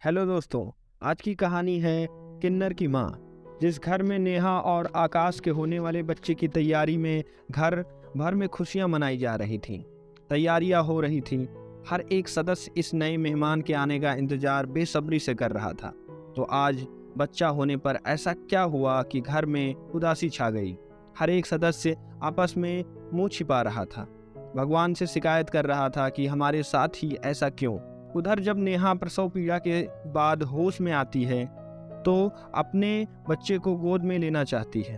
Hello दोस्तों, आज की कहानी है किन्नर की माँ। जिस घर में नेहा और आकाश के होने वाले बच्चे की तैयारी में घर भर में खुशियां मनाई जा रही थीं। तैयारियां हो रही थीं। हर एक सदस्य इस नए मेहमान के आने का इंतजार बेसब्री से कर रहा था। तो आज बच्चा होने पर ऐसा क्या हुआ कि घर में उदासी छा गई। हर एक सदस्य आपस में मुंह छिपा रहा था, भगवान से शिकायत कर रहा था कि हमारे साथ ही ऐसा क्यों। उधर जब नेहा प्रसव पीड़ा के बाद होश में आती है तो अपने बच्चे को गोद में लेना चाहती है,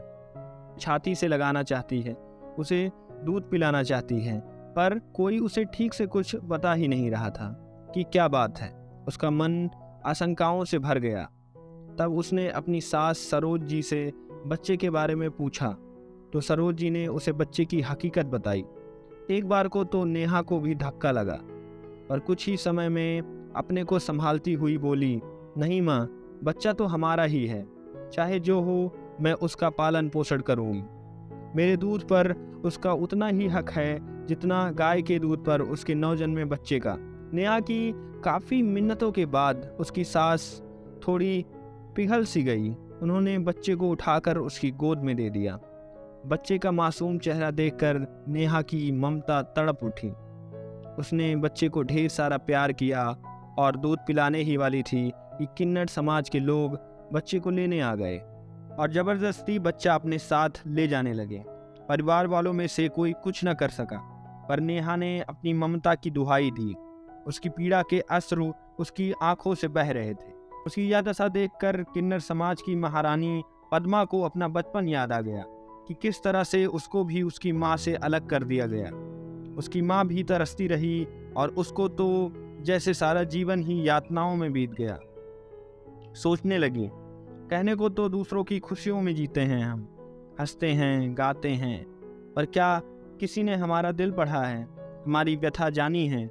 छाती से लगाना चाहती है, उसे दूध पिलाना चाहती है, पर कोई उसे ठीक से कुछ बता ही नहीं रहा था कि क्या बात है। उसका मन आशंकाओं से भर गया। तब उसने अपनी सास सरोज जी से बच्चे के बारे में पूछा तो सरोज जी ने उसे बच्चे की हकीकत बताई। एक बार को तो नेहा को भी धक्का लगा, पर कुछ ही समय में अपने को संभालती हुई बोली, नहीं माँ, बच्चा तो हमारा ही है, चाहे जो हो मैं उसका पालन पोषण करूँगी। मेरे दूध पर उसका उतना ही हक है जितना गाय के दूध पर उसके नवजन्मे बच्चे का। नेहा की काफ़ी मिन्नतों के बाद उसकी सास थोड़ी पिघल सी गई। उन्होंने बच्चे को उठाकर उसकी गोद में दे दिया। बच्चे का मासूम चेहरा देखकर नेहा की ममता तड़प उठी। उसने बच्चे को ढेर सारा प्यार किया और दूध पिलाने ही वाली थी कि किन्नर समाज के लोग बच्चे को लेने आ गए और ज़बरदस्ती बच्चा अपने साथ ले जाने लगे। परिवार वालों में से कोई कुछ न कर सका, पर नेहा ने अपनी ममता की दुहाई दी। उसकी पीड़ा के अश्रु उसकी आंखों से बह रहे थे। उसकी यह दशा देखकर किन्नर समाज की महारानी पद्मा को अपना बचपन याद आ गया कि किस तरह से उसको भी उसकी माँ से अलग कर दिया गया। उसकी माँ भी तरसती रही और उसको तो जैसे सारा जीवन ही यातनाओं में बीत गया। सोचने लगी, कहने को तो दूसरों की खुशियों में जीते हैं हम, हंसते हैं, गाते हैं, पर क्या किसी ने हमारा दिल पढ़ा है, हमारी व्यथा जानी है?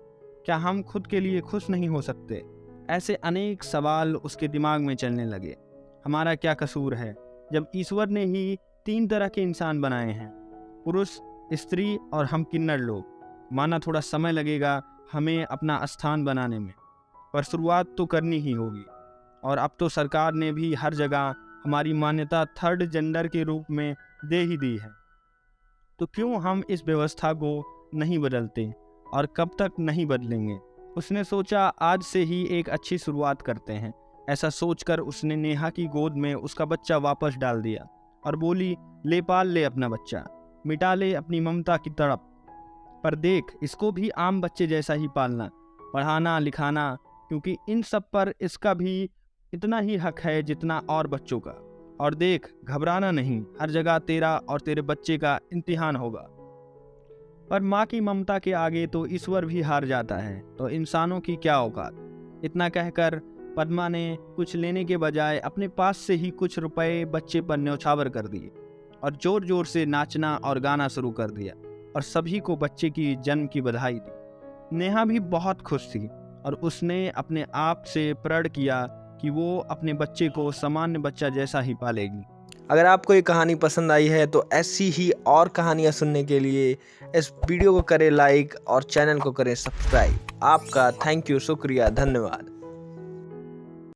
क्या हम खुद के लिए खुश नहीं हो सकते? ऐसे अनेक सवाल उसके दिमाग में चलने लगे। हमारा क्या कसूर है जब ईश्वर ने ही 3 तरह के इंसान बनाए हैं, पुरुष, स्त्री और हम किन्नर लोग। माना थोड़ा समय लगेगा हमें अपना स्थान बनाने में, पर शुरुआत तो करनी ही होगी। और अब तो सरकार ने भी हर जगह हमारी मान्यता 3rd जेंडर के रूप में दे ही दी है। तो क्यों हम इस व्यवस्था को नहीं बदलते और कब तक नहीं बदलेंगे? उसने सोचा, आज से ही एक अच्छी शुरुआत करते हैं। ऐसा सोचकर उसने नेहा की गोद में उसका बच्चा वापस डाल दिया और बोली, ले पाल ले अपना बच्चा, मिटा ले अपनी ममता की तड़प, पर देख इसको भी आम बच्चे जैसा ही पालना, पढ़ाना, लिखाना, क्योंकि इन सब पर इसका भी इतना ही हक है जितना और बच्चों का। और देख, घबराना नहीं, हर जगह तेरा और तेरे बच्चे का इम्तिहान होगा। पर माँ की ममता के आगे तो ईश्वर भी हार जाता है, तो इंसानों की क्या औकात। इतना कहकर पद्मा ने कुछ लेने के बजाय अपने पास से ही कुछ रुपए बच्चे पर न्यौछावर कर दिए और जोर जोर से नाचना और गाना शुरू कर दिया और सभी को बच्चे की जन्म की बधाई दी। नेहा भी बहुत खुश थी और उसने अपने आप से प्रण किया कि वो अपने बच्चे को सामान्य बच्चा जैसा ही पालेगी। अगर आपको ये कहानी पसंद आई है तो ऐसी ही और कहानियाँ सुनने के लिए इस वीडियो को करें लाइक और चैनल को करें सब्सक्राइब। आपका थैंक यू, शुक्रिया, धन्यवाद।